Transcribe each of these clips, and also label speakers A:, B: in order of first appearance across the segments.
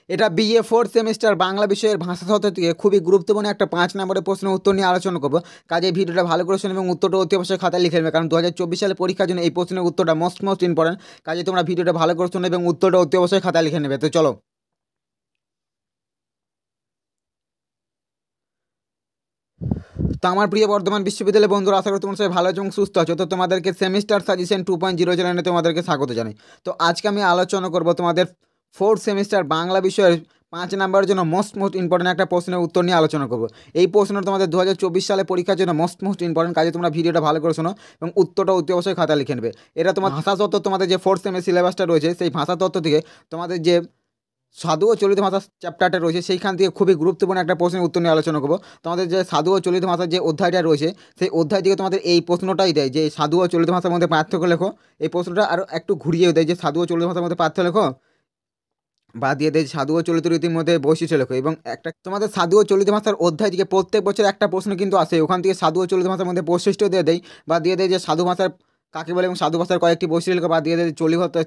A: এটা BA fourth semester Bangla বিষয়ের ভাষাতত্ত্ব থেকে খুবই গুরুত্বপূর্ণ একটা 5 নম্বরের প্রশ্নের উত্তর নিয়ে আলোচনা করবো। কাজে ভিডিওটা ভালো করে শুনে এবং উত্তরটা অতি অবশ্যই খাতায় লিখে নেবে, কারণ 2024 সালে পরীক্ষার জন্য এই প্রশ্নের উত্তরটা মোস্ট ইম্পর্টেন্ট। কাজে তোমরা ভিডিওটা ভালো করে শুনে এবং উত্তরটা অতি অবশ্যই খাতায় লিখে নেবে। তো চলো, তো আমার প্রিয় বর্ধমান বিশ্ববিদ্যালয়ের বন্ধুরা, আশা করি তোমরা সবাই ভালো আছো এবং সুস্থ আছো। তো তোমাদেরকে সেমিস্টার সাজেশন 2.0 চ্যানেলে তোমাদেরকে স্বাগত জানাই। তো আজকে আমি আলোচনা করব তোমাদের ফোর্থ সেমিস্টার বাংলা বিষয়ের 5 নম্বরের জন্য মোস্ট ইম্পর্টেন্ট একটা প্রশ্নের উত্তর নিয়ে আলোচনা করব। এই প্রশ্নটা তোমাদের 2024 সালে পরীক্ষার জন্য মোস্ট ইম্পর্টেন্ট। কাজে তোমরা ভিডিওটা ভালো করে শোনো এবং উত্তরটা অতি অবশ্যই খাতায় লিখে নেবে। এটা তোমার ভাষাতত্ত্ব, তোমাদের যে ফোর্থ সেমের সিলেবাসটা রয়েছে সেই ভাষাতত্ত্ব থেকে তোমাদের যে সাধু ও চলিত ভাষা চ্যাপ্টারটা রয়েছে সেইখান থেকে খুবই গুরুত্বপূর্ণ একটা প্রশ্নের উত্তর নিয়ে আলোচনা করবো। তোমাদের যে সাধু ও চলিত ভাষার যে অধ্যায়টা রয়েছে সেই অধ্যায় থেকে তোমাদের এই প্রশ্নটাই দেয় যে সাধু ও চলিত ভাষার মধ্যে পার্থক্য লেখো। এই প্রশ্নটা আরও একটু ঘুরিয়ে দেয় যে সাধু ও চলিত ভাষার মধ্যে পার্থক্য লেখো, বা দিয়ে দেয় সাধু ও চলিত রীতির মধ্যে বৈশিষ্ট্য লেখো। এবং একটা তোমাদের সাধু ও চলিত ভাষার অধ্যায় থেকে প্রত্যেক বছর একটা প্রশ্ন কিন্তু আসে, ওখান থেকে সাধু ও চলিত ভাষার মধ্যে বৈশিষ্ট্য দিয়ে দেয়, বা দিয়ে দেয় যে সাধু ভাষার কাকে বলে এবং সাধু ভাষার কয়েকটি বৈশিষ্ট্য লেখো, বা দিয়ে দেয়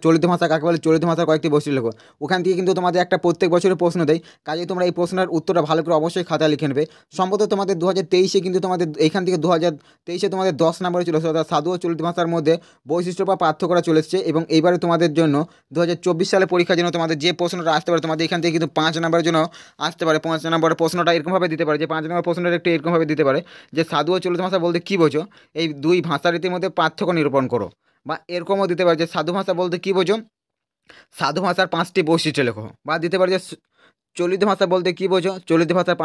A: চলিত ভাষা কাকে বলে, চলিত ভাষার কয়েকটি বৈশিষ্ট্য লেখো। ওখান থেকে কিন্তু তোমাদের একটা প্রত্যেক বছরের প্রশ্ন দেয়। কাজে তোমরা এই প্রশ্নের উত্তরটা ভালো করে অবশ্যই খাতায় লিখে নেবে। সম্ভবত তোমাদের 2023-এ কিন্তু তোমাদের এইখান থেকে 2023-এ তোমাদের 10 নম্বরে চলে এসেছে, অর্থাৎ সাধু ও চলিত ভাষার মধ্যে বৈশিষ্ট্য বা পার্থক্যটা চলে এসেছে। এবং এইবারে তোমাদের জন্য 2024 সালে পরীক্ষার জন্য তোমাদের যে প্রশ্নটা আসতে পারে, তোমাদের এখান থেকে কিন্তু 5 নম্বরের জন্য আসতে পারে। 5 নম্বরের প্রশ্নটা এরকমভাবে দিতে পারে, যে 5 নম্বর প্রশ্নটা একটু এরকমভাবে দিতে পারে যে সাধু ও চলিত ভাষা বলতে কী বোঝো, এই দুই ভাষারীতির মধ্যে পার্থক্য নিরূপণ করো। বা এরকমও দিতে পারে যে সাধু ভাষা বলতে কী বোঝো, সাধু ভাষার 5টি বৈশিষ্ট্য লেখো। বা দিতে পারে যে চলিত ভাষা বলতে কী বোঝো, চলিত ভাষার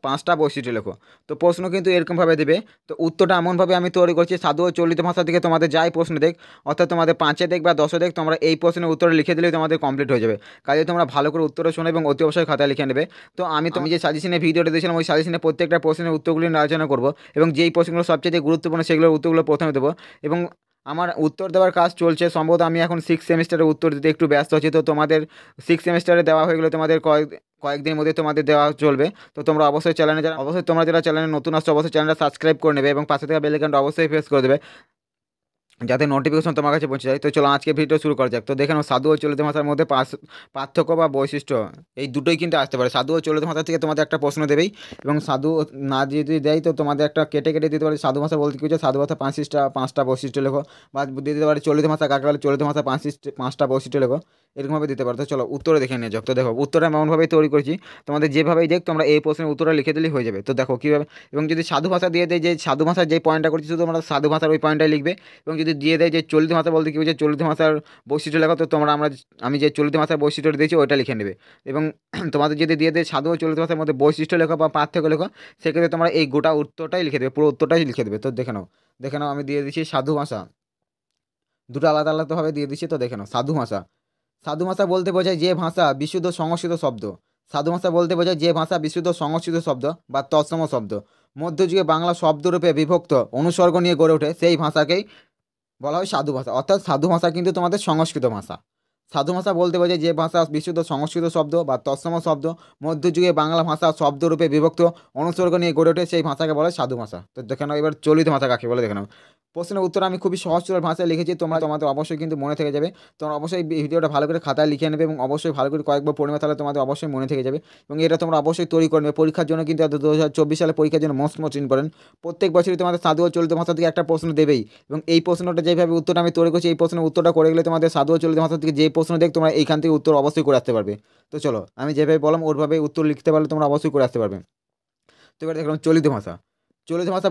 A: 5টা বৈশিষ্ট্য লেখো। তো প্রশ্ন কিন্তু এরকমভাবে দেবে। তো উত্তরটা এমনভাবে আমি তৈরি করছি, সাধু ও চলিত ভাষা থেকে তোমাদের যাই প্রশ্ন দেখ, অর্থাৎ তোমাদের 5-এ দেখ বা 10-এ দেখ, তোমরা এই প্রশ্নের উত্তর লিখে দিলেই তোমাদের কমপ্লিট হয়ে যাবে। কাজে তোমরা ভালো করে উত্তরটা শোনো এবং অতি অবশ্যই খাতায় লিখে নেবে। তো আমি যে সাজেশনে ভিডিওটা দিয়েছিলাম, ওই সাজেশনে প্রত্যেকটা প্রশ্নের উত্তরগুলি নিয়ে আলোচনা করবো, এবং যেই প্রশ্নগুলো সবচেয়ে গুরুত্বপূর্ণ সেগুলোর উত্তরগুলো প্রথমে দেবো। এবং আমার উত্তর দেওয়ার কাজ চলছে, সম্ভবত আমি এখন 6 সেমিস্টারের উত্তর দিতে একটু ব্যস্ত আছি। তো তোমাদের 6 সেমিস্টারে দেওয়া হয়ে গেলে তোমাদের কয়েকদিনের মধ্যে তোমাদের দেওয়া চলবে। তো তোমরা অবশ্যই তোমরা যারা চ্যানেলে নতুন আসছো অবশ্যই চ্যানেলটা সাবস্ক্রাইব করে নেবে এবং পাশে থাকা বেল আইকনটা অবশ্যই প্রেস করে দেবে, যাতে নোটিফিকেশন তোমার কাছে পৌঁছে যায়। তো চলো আজকে ভিডিও শুরু করা যাক। তো দেখে নাও সাধু ও চলিত ভাষার মধ্যে পার্থক্য বা বৈশিষ্ট্য এই দুটোই কিন্তু আসতে পারে। সাধু ও চলিত ভাষা থেকে তোমাদের একটা প্রশ্ন দেবেই, এবং সাধু না যদি দেয় তো তোমাদের একটা কেটে কেটে দিতে পারে সাধু ভাষা বলতে কি হচ্ছে, সাধু ভাষা 5টা বৈশিষ্ট্য লেখো। বা দিয়ে দিতে পারে চলিত ভাষা কাকে বলে, চলিত ভাষা 5টা বৈশিষ্ট্য লেখো। এরকমভাবে দিতে পারে। তো চলো উত্তরে দেখে নিয়ে যাক। তো দেখো উত্তরটা এমনভাবেই তৈরি করেছি, তোমাদের যেভাবেই দেখ তোমরা এই প্রশ্নের উত্তরটা লিখে দিলেই হয়ে যাবে। তো দেখো কীভাবে, এবং যদি সাধু ভাষা দিয়ে দেয় যে সাধু ভাষার যে পয়েন্টটা করছি শুধু তোমরা সাধু ভাষার ওই পয়েন্টটাই লিখবে। এবং যদি দিয়ে দেয় যে চলিত ভাষা বলতে কী হচ্ছে, চলিত ভাষার বৈশিষ্ট্য লেখা, তো আমি যে চলিত ভাষার বৈশিষ্ট্যটা দিয়েছি ওইটা লিখে নেবে। এবং তোমাদের যদি দিয়ে দেয় সাধু ও চলিত ভাষার মধ্যে বৈশিষ্ট্য লেখা বা পার্থক্য লেখা, সেক্ষেত্রে তোমরা এই গোটা উত্তরটাই লিখে দেবে, পুরো উত্তরটাই লিখে দেবে। তো দেখে নাও আমি দিয়ে দিচ্ছি সাধু ভাষা, দুটো আলাদা আলাদাভাবে দিয়ে দিচ্ছি। তো দেখে নাও সাধু ভাষা বলতে বোঝায় যে ভাষা বিশুদ্ধ সংস্কৃত শব্দ। সাধু ভাষা বলতে বোঝায় যে ভাষা বিশুদ্ধ সংস্কৃত শব্দ বা তৎসম শব্দ মধ্যযুগে বাংলা শব্দরূপে বিভক্ত অনুসর্গ নিয়ে গড়ে ওঠে, সেই ভাষাকেই বলা হয় সাধু ভাষা। অর্থাৎ সাধু ভাষা কিন্তু তোমাদের সংস্কৃত ভাষা। সাধু ভাষা বলতে বোঝায় যে ভাষা বিশুদ্ধ সংস্কৃত শব্দ বা তৎসম শব্দ মধ্যযুগে বাংলা ভাষা শব্দরূপে বিভক্ত অনুসর্গ নিয়ে গড়ে ওঠে, সেই ভাষাকে বলা হয় সাধু ভাষা। তো দেখে নাও এবার চলিত ভাষা কাকে বলে দেখে নাও। প্রশ্নের উত্তর আমি খুবই সহজ সরল ভাষায় লিখেছি, তোমাদের অবশ্যই কিন্তু মনে থেকে যাবে। তোমরা অবশ্যই ভিডিওটা ভালো করে খাতায় লিখে নেবে এবং অবশ্যই ভালো করে কয়েকবার পড়বে, তাহলে তোমাদের অবশ্যই মনে থেকে যাবে। এবং এটা তোমরা অবশ্যই তৈরি করে নেবে পরীক্ষার জন্য, কিন্তু 2024 সালে পরীক্ষার জন্য মোস্ট ইম্পর্টেন্ট। প্রত্যেক বছরই তোমাদের সাধু ও চলিত ভাষা থেকে একটা প্রশ্ন দেবেই। এবং এই প্রশ্নটা যেভাবে উত্তরটা আমি তৈরি করছি, এই প্রশ্নের উত্তরটা করে গেলে তোমাদের সাধু ও চলিত ভাষা থেকে যে প্রশ্ন দেখ তোমরা এইখান থেকে উত্তর অবশ্যই করে আসতে পারবে। তো চলো আমি যেভাবে বললাম ওইভাবে উত্তর লিখতে পারলে তোমরা অবশ্যই করে আসতে পারবে। তো এবার দেখলাম চলিত ভাষা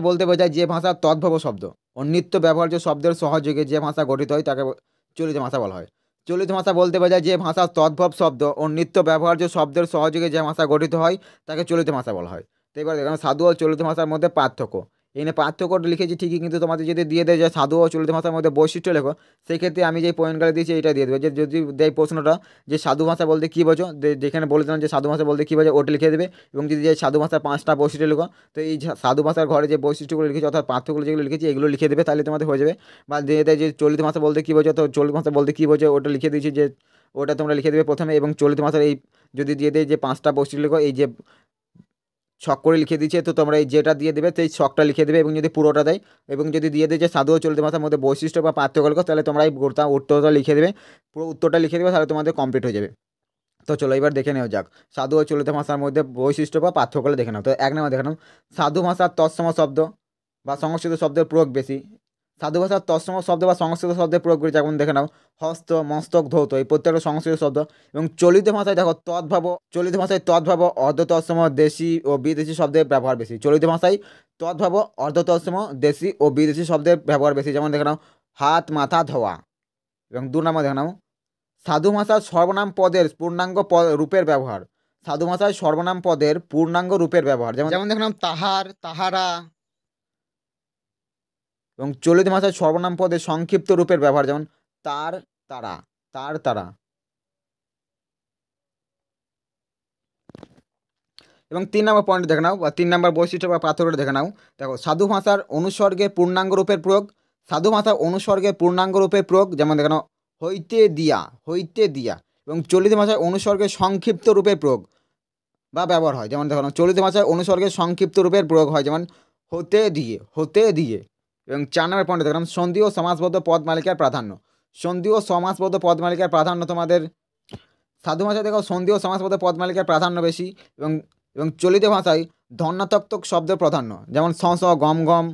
A: বলতে বোঝায় যে ভাষা তদ্ভব শব্দ ও নিত্য ব্যবহার্য শব্দের সহযোগে যে ভাষা গঠিত হয় তাকে চলিত ভাষা বলা হয়। চলিত ভাষা বলতে বোঝায় যে ভাষা তদ্ভব শব্দ ও নিত্য ব্যবহার্য শব্দের সহযোগে যে ভাষা গঠিত হয় তাকে চলিত ভাষা বলা হয়। তো এবার দেখলাম সাধু ও চলিত ভাষার মধ্যে পার্থক্য। এখানে পার্থক্যটা লিখেছি ঠিকই, কিন্তু তোমাদের যদি দিয়ে দেয় যে সাধু ও চলিত ভাষার মধ্যে বৈশিষ্ট্য লেখো, সেক্ষেত্রে আমি যে পয়েন্টগুলো দিয়েছি এটা দিয়ে দেবে। যে যদি দেয় প্রশ্নটা যে সাধু ভাষা বলতে কী বোঝো, যেখানে বলেছিলাম যে সাধু ভাষা বলতে কী বোঝো ওটা লিখে দেবে। এবং যদি যে সাধু ভাষার 5টা বৈশিষ্ট্য লেখো, তো এই সাধু ভাষার ঘরে যে বৈশিষ্ট্যগুলো লিখেছি অর্থাৎ পার্থক্যগুলো যেগুলো লিখেছি এগুলো লিখে দেবে, তাহলে তোমাদের হয়ে যাবে। বা দিয়ে দেয় যে চলিত ভাষা বলতে কী বোঝো, তো চলিত ভাষা বলতে কী বোঝো ওটা লিখে দিয়েছি, যে ওটা তোমরা লিখে দেবে প্রথমে। এবং চলিত ভাষার এই যদি দিয়ে দেয় যে 5টা বৈশিষ্ট্য লেখো, এই যে ছক করে লিখে দিচ্ছে, তো তোমরা এই যেটা দিয়ে দেবে সেই ছকটা লিখে দেবে। এবং যদি পুরোটা দেয় এবং যদি দিয়ে দেয় যে সাধু ও চলিত ভাষার মধ্যে বৈশিষ্ট্য বা পার্থক্য লেখো, তাহলে তোমরা এই গোটা উত্তরটা লিখে দেবে, পুরো উত্তরটা লিখে দেবে, তাহলে তোমাদের কমপ্লিট হয়ে যাবে। তো চলো এবার দেখে নেওয়া যাক সাধু ও চলিত ভাষার মধ্যে বৈশিষ্ট্য বা পার্থক্যগুলো দেখে নাও। তো এক নম্বর দেখে নাও, সাধু ভাষার তৎসম শব্দ বা সংস্কৃত শব্দের প্রয়োগ বেশি। সাধু ভাষার তৎসম শব্দ বা সংস্কৃত শব্দের প্রয়োগ বেশি, যেমন দেখে নাও হস্ত, মস্তক, ধৌত, এই প্রত্যেকটা সংস্কৃত শব্দ। এবং চলিত ভাষায় দেখো তদ্ভাব, চলিত ভাষায় তদ্ভাব, অর্ধ তৎসম, দেশি ও বিদেশি শব্দের ব্যবহার বেশি। চলিত ভাষায় তদ্ভাব, অর্ধ তৎসম, দেশি ও বিদেশি শব্দের ব্যবহার বেশি, যেমন দেখে নাও হাত, মাথা ধোয়া। এবং দু নম্বর দেখে নাও সাধু ভাষার সর্বনাম পদের পূর্ণাঙ্গ রূপের ব্যবহার। সাধু ভাষায় সর্বনাম পদের পূর্ণাঙ্গ রূপের ব্যবহার, যেমন যেমন দেখলাম তাহার, তাহারা। এবং চলিত ভাষায় সর্বনাম পদের সংক্ষিপ্ত রূপের ব্যবহার, যেমন তার, তারা, তার, তারা। এবং 3 নম্বর পয়েন্ট দেখে নাও বা 3 নম্বর বৈশিষ্ট্য বা পার্থক্যটা দেখে নাও। দেখো সাধু ভাষার অনুসর্গের পূর্ণাঙ্গ রূপের প্রয়োগ। সাধু ভাষার অনুসর্গের পূর্ণাঙ্গ রূপের প্রয়োগ, যেমন দেখে নাও হইতে দিয়া, হইতে দিয়া। এবং চলিত ভাষায় অনুসর্গের সংক্ষিপ্ত রূপের প্রয়োগ বা ব্যবহার হয়, যেমন দেখো চলিত ভাষায় অনুসর্গের সংক্ষিপ্ত রূপের প্রয়োগ হয়, যেমন হতে দিয়ে, হতে দিয়ে। এবং 4 নম্বর পয়েন্ট দেখলাম সন্ধি ও সমাসবদ্ধ পদ মালিকার প্রাধান্য। সন্ধি ও সমাসবদ্ধ পদ মালিকার প্রাধান্য তোমাদের সাধু ভাষায় দেখো সন্ধি ও সমাসবদ্ধ পদ মালিকার প্রাধান্য বেশি। এবং এবং চলিত ভাষায় ধন্যাত্মক শব্দের প্রাধান্য, যেমন স স, গম গম,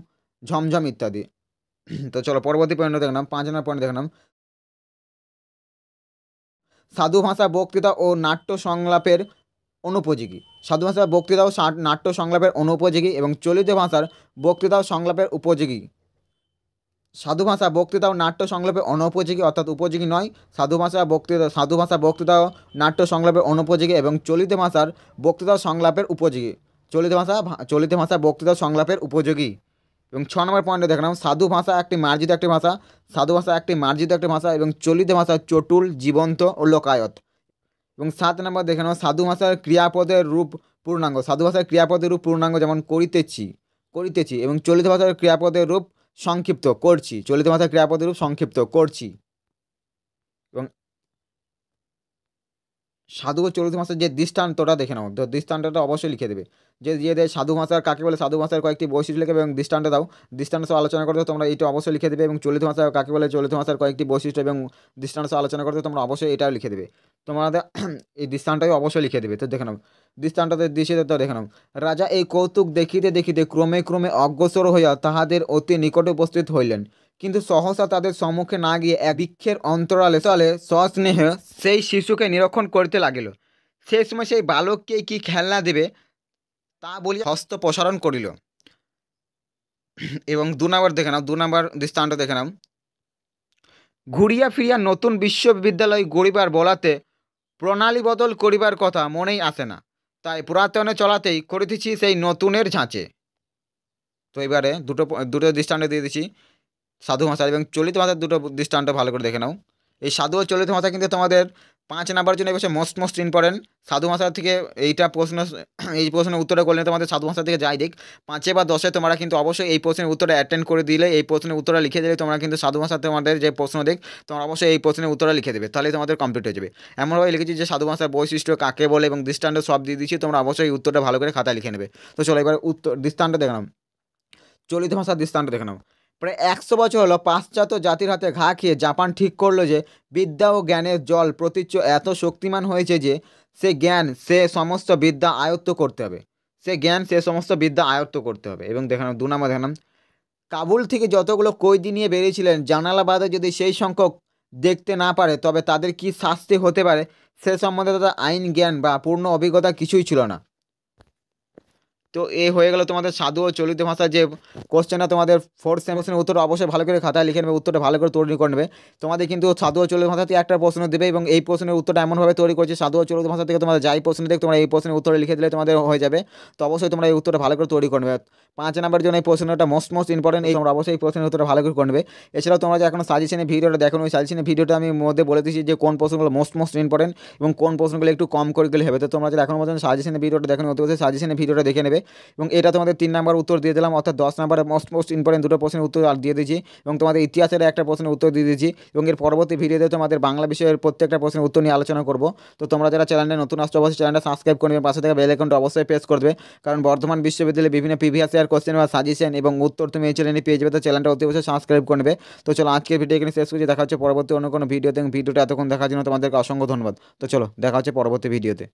A: ঝমঝম ইত্যাদি। তো চলো পরবর্তী পয়েন্ট দেখলাম 5 নম্বর পয়েন্ট দেখলাম সাধু ভাষা বক্তৃতা ও নাট্য সংলাপের অনুপযোগী। সাধু ভাষার বক্তৃতা ও নাট্য সংলাপের অনুপযোগী এবং চলিত ভাষার বক্তৃতা ও সংলাপের উপযোগী। সাধু ভাষা বক্তৃতা ও নাট্য সংলাপের অনুপযোগী অর্থাৎ উপযোগী নয়। সাধু ভাষা বক্তৃতা ও নাট্য সংলাপের অনুপযোগী এবং চলিত ভাষার বক্তৃতা ও সংলাপের উপযোগী। চলিত ভাষা বক্তৃতা সংলাপের উপযোগী। এবং 6 নম্বর পয়েন্টে দেখলাম সাধু ভাষা একটি মার্জিত একটি ভাষা। সাধু ভাষা একটি মার্জিত একটি ভাষা এবং চলিত ভাষা চটুল, জীবন্ত ও লোকায়ত। এবং 7 নম্বর দেখে নাও সাধু ভাষার ক্রিয়াপদের রূপ পূর্ণাঙ্গ। সাধু ভাষার ক্রিয়াপদের রূপ পূর্ণাঙ্গ, যেমন করিতেছি, করিতেছি। এবং চলিত ভাষার ক্রিয়াপদের রূপ সংক্ষিপ্ত, করছি। চলিত ভাষার ক্রিয়াপদের রূপ সংক্ষিপ্ত, করছি। এবং সাধু ও চলিত ভাষার যে দৃষ্টান্তটা দেখে নাও, তো দৃষ্টান্তটা অবশ্যই লিখে দেবে। যে দেয় সাধু ভাষার কাকে বলে, সাধু ভাষার কয়েকটি বৈশিষ্ট্য লিখে এবং দৃষ্টান্ত দাও। দৃষ্টান্ত সহ আলোচনা করতে তোমরা এইটা অবশ্যই লিখে দেবে। এবং চলিত ভাষা কাকে বলে, চলিত ভাষার কয়েকটি বৈশিষ্ট্য এবং দৃষ্টান্ত সহ আলোচনা করতে তোমরা অবশ্যই এটাও লিখে দেবে। তোমাদের এই দৃষ্টান্তই অবশ্যই লিখে দেবে। তো দেখে নাও দৃষ্টান্তদের দৃশ্যতে তো দেখে নাও রাজা এই কৌতুক দেখিতে দেখিতে ক্রমে ক্রমে অগ্রসর হইয়া তাহাদের অতি নিকটে উপস্থিত হইলেন, কিন্তু সহসা তাদের সম্মুখে না গিয়ে এক বৃক্ষের অন্তরালে সস্নেহে সেই শিশুকে নিরীক্ষণ করিতে লাগিল। সেই সময় সেই বালককে কি খেলনা দেবে তা বলিয়া হস্ত প্রসারণ করিল। এবং 2 নম্বর দেখে নাও, 2 নম্বর দৃষ্টান্ত দেখে নাও ঘুরিয়া ফিরিয়া নতুন বিশ্ববিদ্যালয় গড়িবার বলাতে প্রণালী বদল করিবার কথা মনেই আসে না, তাই পুরাতনে চলাতেই করিতেছি সেই নতুনের ঝাঁচে। তো এবারে দুটো দৃষ্টান্ত দিয়ে দিচ্ছি সাধু ভাষা এবং চলিত ভাষার দুটো দৃষ্টান্ত ভালো করে দেখে নাও। এই সাধু ও চলিত ভাষা কিন্তু তোমাদের 5 নাম্বার জন্য এবছর মোস্ট ইম্পর্টেন্ট। সাধু ভাষা থেকে এইটা প্রশ্ন, এই প্রশ্নের উত্তরটা করলে তোমাদের সাধু ভাষা থেকে যাই দিক 5 বা 10 তোমরা কিন্তু অবশ্যই এই প্রশ্নের উত্তরটা অ্যাটেন্ড করে দিলে, এই প্রশ্নের উত্তরটা লিখে দিলে তোমরা কিন্তু সাধু ভাষা তোমাদের যে প্রশ্ন দিক তোমরা অবশ্যই এই প্রশ্নের উত্তরটা লিখে দেবে, তাহলে তোমাদের কমপ্লিট হয়ে যাবে। এমনভাবে লিখেছি যে সাধু ভাষার বৈশিষ্ট্য কাকে বলে এবং দৃষ্টান্ত সব দিয়ে দিচ্ছি, তোমরা অবশ্যই এই উত্তরটা ভালো করে খাতায় লিখে নেবে। তো চলো এবার দৃষ্টান্ত দেখে নাও, চলিত ভাষার দৃষ্টান্ত দেখে নাও। প্রায় 100 বছর হলো পাশ্চাত্য জাতির হাতে ঘা খেয়ে জাপান ঠিক করলো যে বিদ্যা ও জ্ঞানের জল প্রতীচ্য এত শক্তিমান হয়েছে যে সে সমস্ত বিদ্যা আয়ত্ত করতে হবে। সে সমস্ত বিদ্যা আয়ত্ত করতে হবে। এবং দেখানো 2 নম্বর দেখালাম কাবুল থেকে যতগুলো কয়েদি নিয়ে বেরিয়েছিলেন জানালাবাদে যদি সেই সংখ্যক দেখতে না পারে তবে তাদের কি শাস্তি হতে পারে সে সম্বন্ধে তাদের আইন জ্ঞান বা পূর্ণ অভিজ্ঞতা কিছুই ছিল না। তো এ হয়ে গেল তোমাদের সাধু ও চলিত ভাষার যে কোশ্চেনটা, তোমাদের 4th সেমিস্টারের উত্তর অবশ্যই ভালো করে খাতায় লিখে নেবে, উত্তরটা ভালো করে তৈরি করে নেবে। তোমাদের কিন্তু সাধু ও চলিত ভাষাতে একটা প্রশ্ন দেবে এবং এই প্রশ্নের উত্তরটা এমনভাবে তৈরি করছে সাধু ও চলিত ভাষা থেকে তোমাদের যাই প্রশ্ন দেখ তোমরা এই প্রশ্নের উত্তরে লিখে দিলে তোমাদের হয়ে যাবে। তো অবশ্যই তোমরা এই উত্তরটা ভালো করে তৈরি করে নেবে। 5 নাম্বারের জন্য এই প্রশ্নটা মোস্ট ইম্পর্টেন্ট, এই তোমরা অবশ্যই এই প্রশ্নের উত্তরটা ভালো করে নেবে। এছাড়াও তোমরা যে এখন সাজেশনের ভিডিওটা দেখো, ওই সাজেশনের ভিডিওটা আমি মধ্যে বলে দিচ্ছি যে কোন প্রশ্নগুলো মোস্ট ইম্পর্টেন্ট এবং কোন প্রশ্নগুলো একটু কম করে গেলে হবে। তো তোমরা যদি এখন পর্যন্ত সাজেশনের ভিডিওটা দেখো অতি সাজেশনের ভিডিওটা দেখে নেবে। এবং এটা তোমাদের 3 নাম্বার উত্তর দিয়ে দিলাম, অর্থাৎ 10 নাম্বারের মোস্ট ইম্পর্টেন্ট দুটো প্রশ্নের উত্তর আর দিয়ে দিয়েছি এবং তোমাদের ইতিহাসের একটা প্রশ্নের উত্তর দিয়ে দিয়েছি এবং এর পরবর্তী ভিডিওতে তোমাদের বাংলা বিষয়ের প্রত্যেকটা প্রশ্নের উত্তর নিয়ে আলোচনা করব। তো তোমরা যারা চ্যানেলে নতুন আসছো অবশ্যই চ্যানেলটা সাবস্ক্রাইব করবে, পাশে থেকে বেল আইকনটা অবশ্যই প্রেস করবে, কারণ বর্ধমান বিশ্ববিদ্যালয়ে বিভিন্ন প্রিভিয়াস ইয়ার কোশ্চেন বা সাজেশন এবং উত্তর তুমি এই চ্যানেলে পেয়ে যাবে। তো চ্যানেলটা অতি অবশ্যই সাবস্ক্রাইব করবে। তো চলো আজকের ভিডিও এখানে শেষ করছি, দেখা হচ্ছে পরবর্তী অন্য কোনো ভিডিওতে এবং ভিডিওটা এতক্ষণ দেখার জন্য তোমাদেরকে অসংখ্য ধন্যবাদ। তো চলো দেখা হচ্ছে পরবর্তী ভিডিওতে।